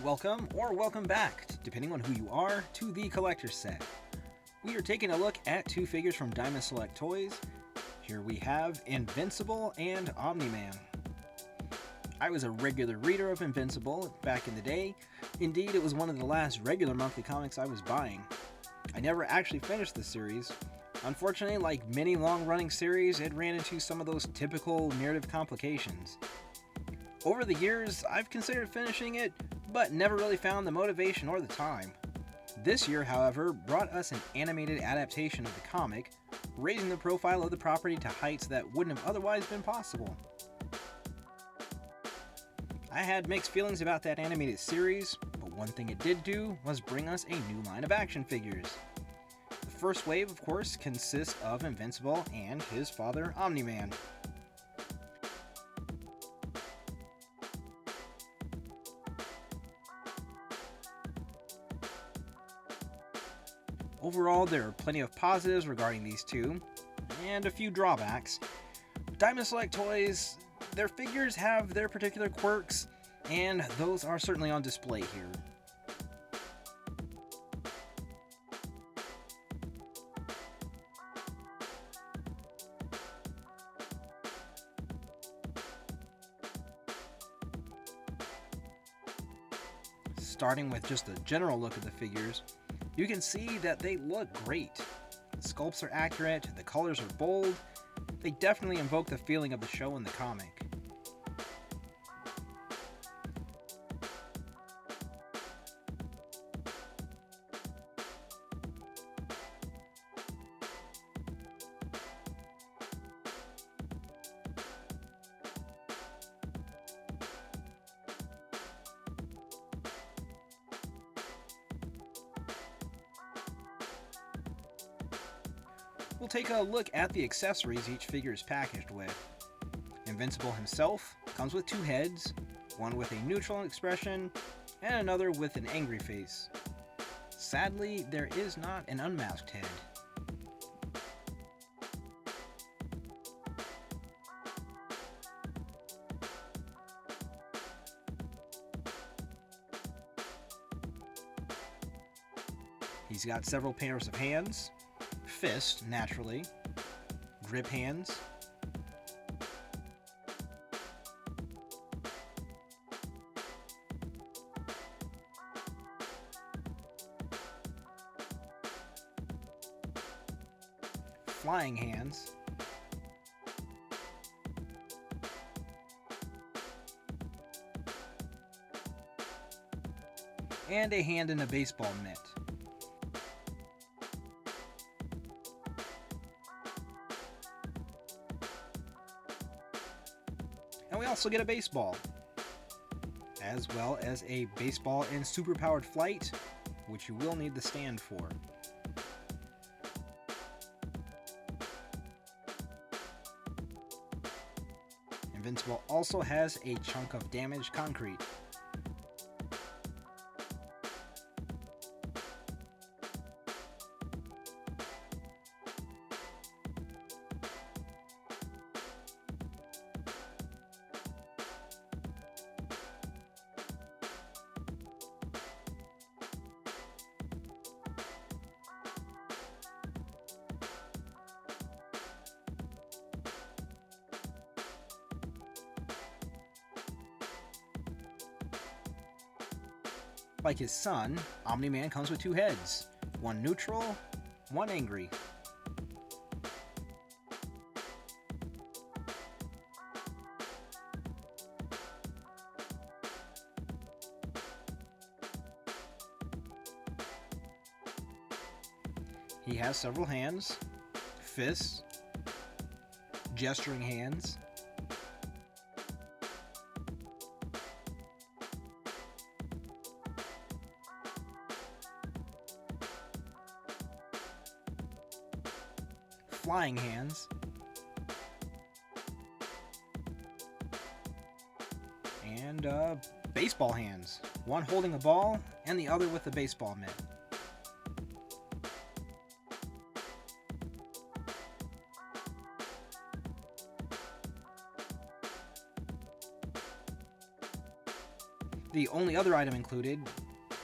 Welcome or welcome back, depending on who you are, to the Collector's Set. We are taking a look at two figures from Diamond Select Toys. Here we have Invincible and Omni-Man. I was a regular reader of Invincible back in the day. Indeed, it was one of the last regular monthly comics I was buying. I never actually finished the series. Unfortunately, like many long-running series, it ran into some of those typical narrative complications. Over the years, I've considered finishing it, but never really found the motivation or the time. This year, however, brought us an animated adaptation of the comic, raising the profile of the property to heights that wouldn't have otherwise been possible. I had mixed feelings about that animated series, but one thing it did do was bring us a new line of action figures. The first wave, of course, consists of Invincible and his father, Omni-Man. Overall, there are plenty of positives regarding these two, and a few drawbacks. Diamond Select Toys, their figures have their particular quirks, and those are certainly on display here. Starting with just a general look at the figures, you can see that they look great. The sculpts are accurate, the colors are bold, they definitely invoke the feeling of the show in the comic. We'll take a look at the accessories each figure is packaged with. Invincible himself comes with two heads, one with a neutral expression and another with an angry face. Sadly, there is not an unmasked head. He's got several pairs of hands, fists, naturally, grip hands, flying hands, and a hand in a baseball mitt. And we also get a baseball, as well as a baseball in superpowered flight, which you will need the stand for. Invincible also has a chunk of damaged concrete. Like his son, Omni-Man comes with two heads, one neutral, one angry. He has several hands, fists, gesturing hands, flying hands, and baseball hands, one holding a ball and the other with a baseball mitt. The only other item included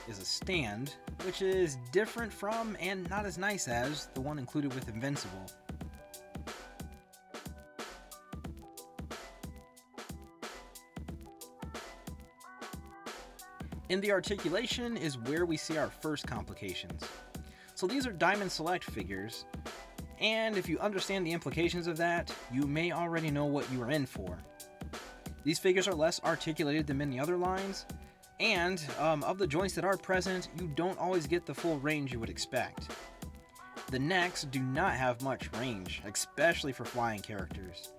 is a stand, which is different from and not as nice as the one included with Invincible. In the articulation is where we see our first complications. So these are Diamond Select figures, and if you understand the implications of that, you may already know what you are in for. These figures are less articulated than many other lines, and of the joints that are present, you don't always get the full range you would expect. The necks do not have much range, especially for flying characters.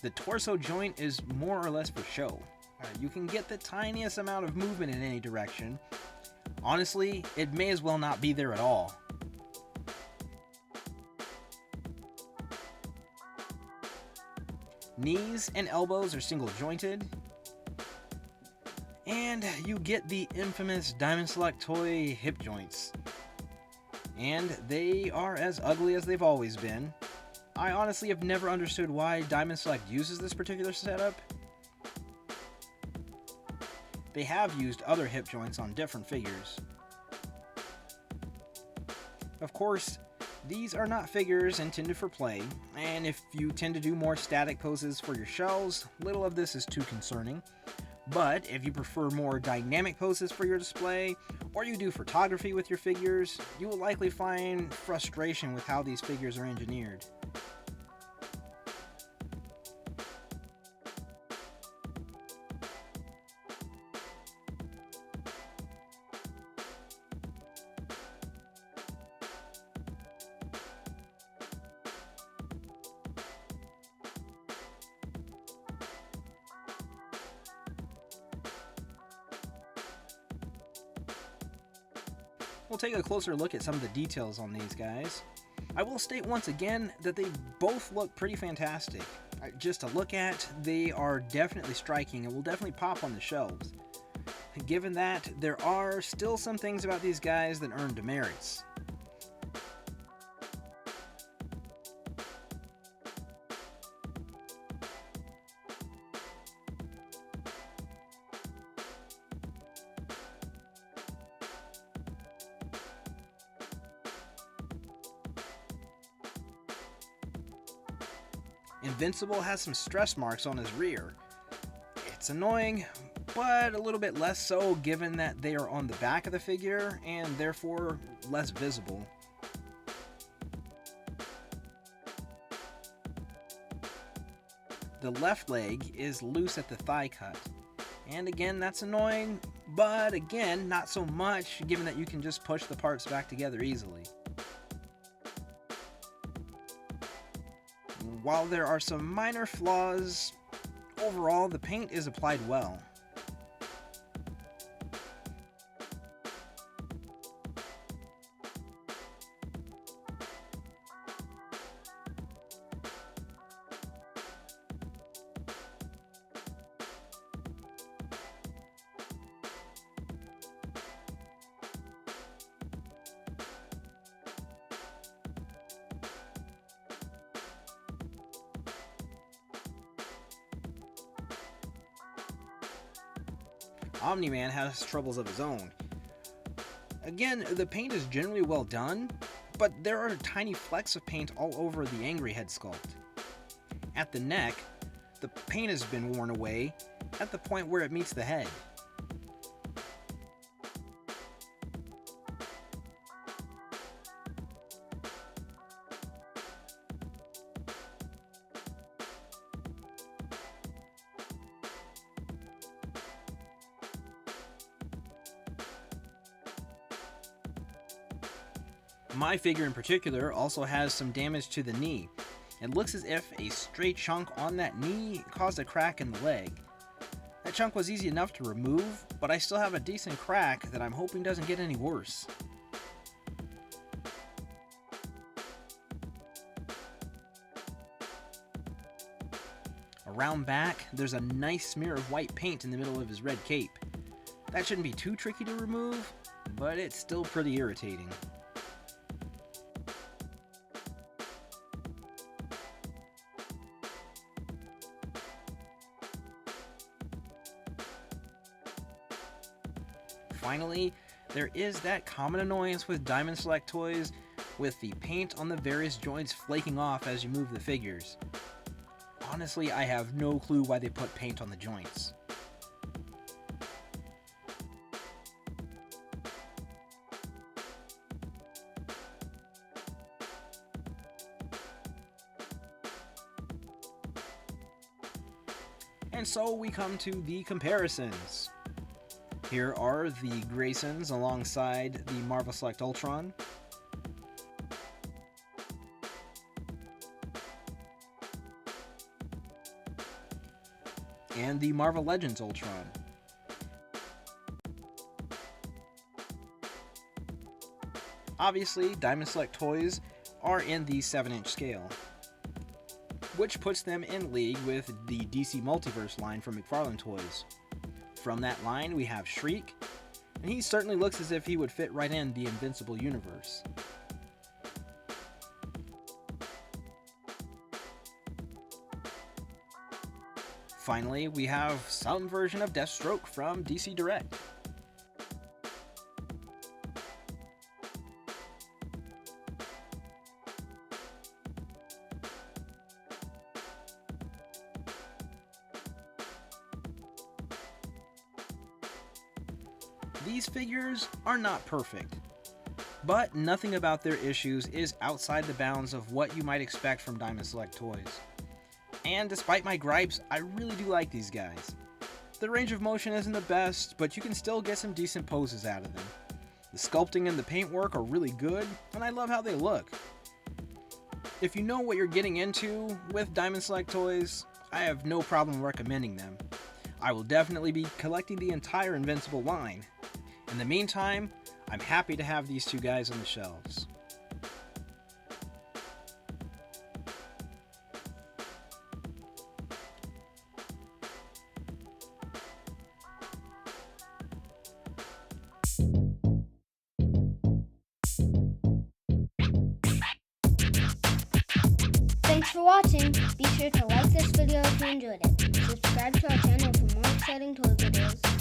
The torso joint is more or less for show. You can get the tiniest amount of movement in any direction. Honestly, it may as well not be there at all. Knees and elbows are single jointed. And you get the infamous Diamond Select toy hip joints. And they are as ugly as they've always been. I honestly have never understood why Diamond Select uses this particular setup. They have used other hip joints on different figures. Of course, these are not figures intended for play, and if you tend to do more static poses for your shells, little of this is too concerning. But if you prefer more dynamic poses for your display, or you do photography with your figures, you will likely find frustration with how these figures are engineered. We'll take a closer look at some of the details on these guys. I will state once again that they both look pretty fantastic. Just to look at, they are definitely striking and will definitely pop on the shelves. Given that, there are still some things about these guys that earn demerits. Invincible has some stress marks on his rear. It's annoying, but a little bit less so given that they are on the back of the figure and therefore less visible. The left leg is loose at the thigh cut, and again that's annoying, but again not so much given that you can just push the parts back together easily. While there are some minor flaws, overall the paint is applied well. Omni-man has troubles of his own. Again, the paint is generally well done, but there are tiny flecks of paint all over the Angry Head sculpt. At the neck, the paint has been worn away at the point where it meets the head. My figure in particular also has some damage to the knee. It looks as if a stray chunk on that knee caused a crack in the leg. That chunk was easy enough to remove, but I still have a decent crack that I'm hoping doesn't get any worse. Around back, there's a nice smear of white paint in the middle of his red cape. That shouldn't be too tricky to remove, but it's still pretty irritating. Finally, there is that common annoyance with Diamond Select toys with the paint on the various joints flaking off as you move the figures. Honestly, I have no clue why they put paint on the joints. And so we come to the comparisons. Here are the Graysons alongside the Marvel Select Ultron. And the Marvel Legends Ultron. Obviously, Diamond Select toys are in the 7-inch scale, which puts them in league with the DC Multiverse line from McFarlane Toys. From that line, we have Shriek, and he certainly looks as if he would fit right in the Invincible universe. Finally, we have some version of Deathstroke from DC Direct. These figures are not perfect, but nothing about their issues is outside the bounds of what you might expect from Diamond Select toys. And despite my gripes, I really do like these guys. The range of motion isn't the best, but you can still get some decent poses out of them. The sculpting and the paintwork are really good, and I love how they look. If you know what you're getting into with Diamond Select toys, I have no problem recommending them. I will definitely be collecting the entire Invincible line. In the meantime, I'm happy to have these two guys on the shelves. Thanks for watching. Be sure to like this video if you enjoyed it. Subscribe to our channel for more exciting toy videos.